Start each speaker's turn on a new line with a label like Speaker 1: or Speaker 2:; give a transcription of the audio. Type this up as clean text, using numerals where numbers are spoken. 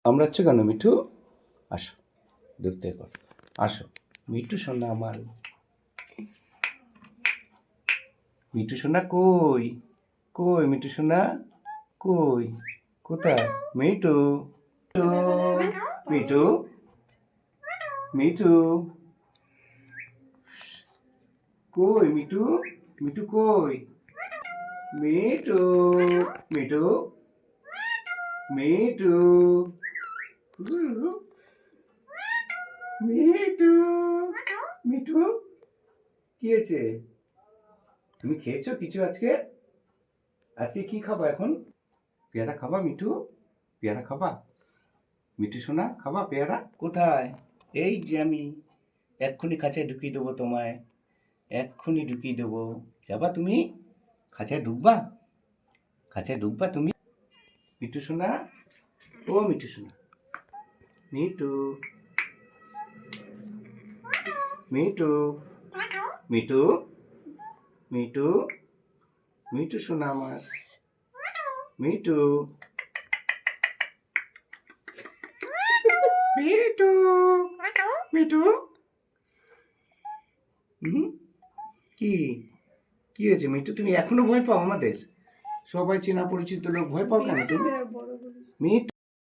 Speaker 1: কামড়াচ্ছ কেন মিঠু? আসো, দেখতে কর, আসো মিঠু সোনা আমার। মিঠু সোনা কই? কই মিঠু সোনা? কই? কোথায়? মিঠু, মিঠু, মিঠু, কই মিঠু? মিঠু কই? মিঠু, মিঠু, মিঠু, মিঠু, মিঠু, কি হয়েছে? তুমি খেয়েছো কিছু আজকে? আজকে কি খাবা এখন? পেয়ারা খাবা মিঠু? পেয়ারা খাবা? মিঠু সোনা খাবা পেয়ারা? কোথায়? এই যে আমি এক্ষুনি খাঁচায় ঢুকিয়ে দেবো তোমায়, এক্ষুনি ঢুকিয়ে দেবো। যাবা তুমি? খাঁচায় ঢুকবা? খাঁচায় ঢুকবা তুমি? মিঠু সোনা, ও মিঠু সোনা, মিঠু, মিঠু, মিঠু, মিঠু, মিঠু সোনা আমার, মিঠু, মিঠু, মিঠু, কি কি হয়েছে মিঠু? তুমি এখনো ভয় পাও আমাদের? সবাই চেনা পরিচিত লোক, ভয় পাও কেন তুমি? মিঠু।